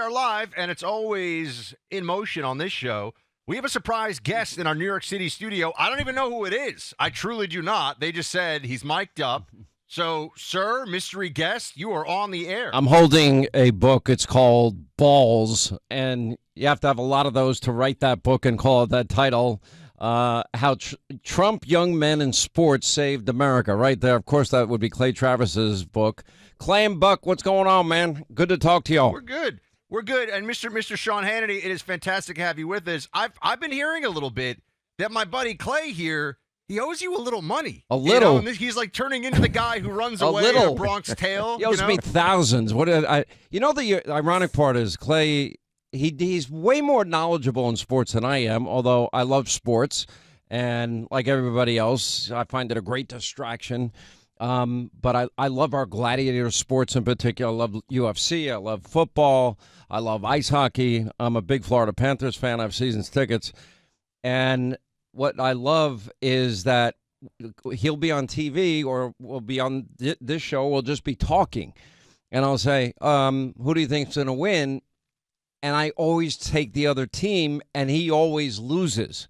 are live, and it's always in motion on this show. We have a surprise guest in our New York City studio. I don't even know who it is. I truly do not. They just said he's mic'd up. So, sir, mystery guest, you are on the air. I'm holding a book. It's called Balls, and you have to have a lot of those to write that book and call it that title. How Trump Young Men in Sports Saved America. Right there. Of course, that would be Clay Travis's book. Clay and Buck, what's going on, man? Good to talk to y'all. We're good. We're good. And Mr. Sean Hannity, it is fantastic to have you with us. I've been hearing a little bit that my buddy Clay here, he owes you a little money. A little. And he's like turning into the guy who runs away in a Bronx Tale. He owes me thousands. The ironic part is Clay, he's way more knowledgeable in sports than I am, although I love sports. And like everybody else, I find it a great distraction. But I love our gladiator sports in particular. I love UFC. I love football. I love ice hockey. I'm a big Florida Panthers fan. I have seasons tickets. And what I love is that he'll be on TV or we'll be on this show. We'll just be talking. And I'll say, who do you think's going to win? And I always take the other team, and he always loses.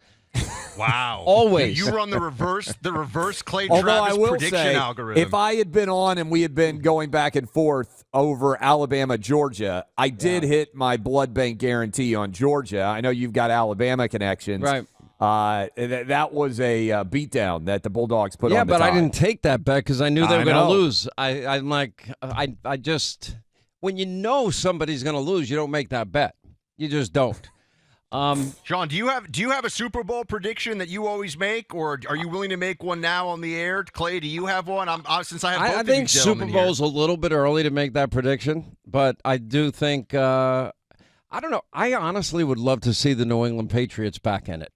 Wow. Always. You run the reverse Clay Travis prediction algorithm. If I had been on and we had been going back and forth over Alabama, Georgia, I did hit my blood bank guarantee on Georgia. I know you've got Alabama connections. Right. That was a beatdown that the Bulldogs put on the Yeah, but tie. I didn't take that bet because I knew they were going to lose. I'm like, I just, when you know somebody's going to lose, you don't make that bet. You just don't. Sean, do you have a Super Bowl prediction that you always make, or are you willing to make one now on the air? Clay, do you have one? Since I have both I of think you Super Bowl's here. a little bit early to make that prediction, but I do think I don't know. I honestly would love to see the New England Patriots back in it.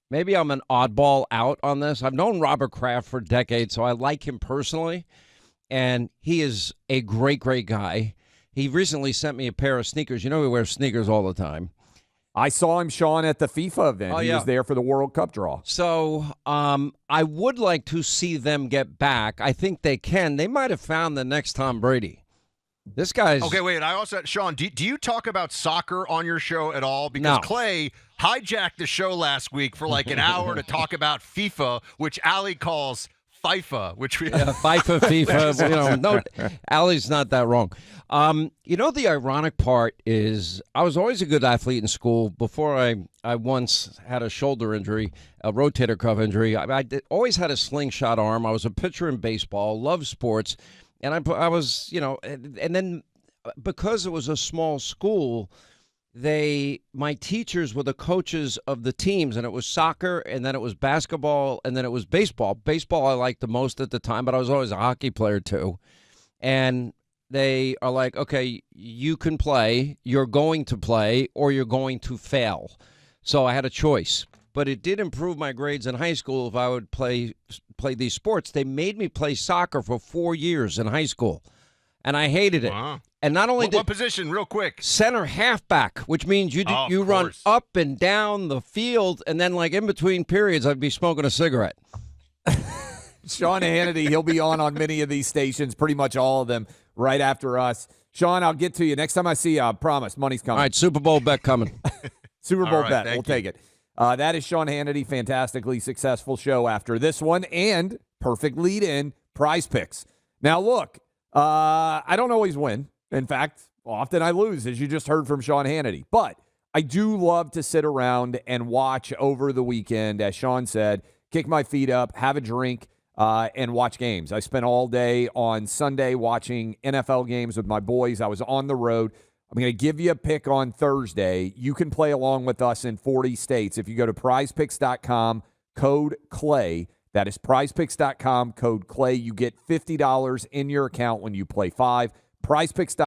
Maybe I'm an oddball out on this. I've known Robert Kraft for decades, so I like him personally, and he is a great, great guy. He recently sent me a pair of sneakers. You know, he wears sneakers all the time. I saw him, Sean, at the FIFA event. He was there for the World Cup draw. So I would like to see them get back. I think they can. They might have found the next Tom Brady. This guy's... Okay, wait. I also, Sean, do you talk about soccer on your show at all? Because Clay hijacked the show last week for like an hour to talk about FIFA, which Allie calls FIFA, which we... FIFA, FIFA. No, Allie's not that wrong. The ironic part is I was always a good athlete in school. Before I once had a shoulder injury, a rotator cuff injury. I always had a slingshot arm. I was a pitcher in baseball, loved sports. And I was, and then because it was a small school, my teachers were the coaches of the teams, and it was soccer, and then it was basketball, and then it was baseball. Baseball I liked the most at the time, but I was always a hockey player too. And they are like, okay, you can play, you're going to play, or you're going to fail. So I had a choice. But it did improve my grades in high school if I would play these sports. They made me play soccer for 4 years in high school, and I hated it. Wow. And not only what position, real quick? Center halfback, which means you run up and down the field, and then like in between periods, I'd be smoking a cigarette. Sean Hannity, he'll be on many of these stations, pretty much all of them, right after us. Sean, I'll get to you. Next time I see you, I promise, money's coming. All right, Super Bowl bet coming. Super Bowl bet. We'll take it. That is Sean Hannity, fantastically successful show after this one, and perfect lead-in, Prize Picks. Now, look, I don't always win. In fact, often I lose, as you just heard from Sean Hannity. But I do love to sit around and watch over the weekend, as Sean said, kick my feet up, have a drink, and watch games. I spent all day on Sunday watching NFL games with my boys. I was on the road. I'm going to give you a pick on Thursday. You can play along with us in 40 states. If you go to prizepicks.com, code CLAY, that is prizepicks.com, code CLAY, you get $50 in your account when you play 5. prizepicks.com.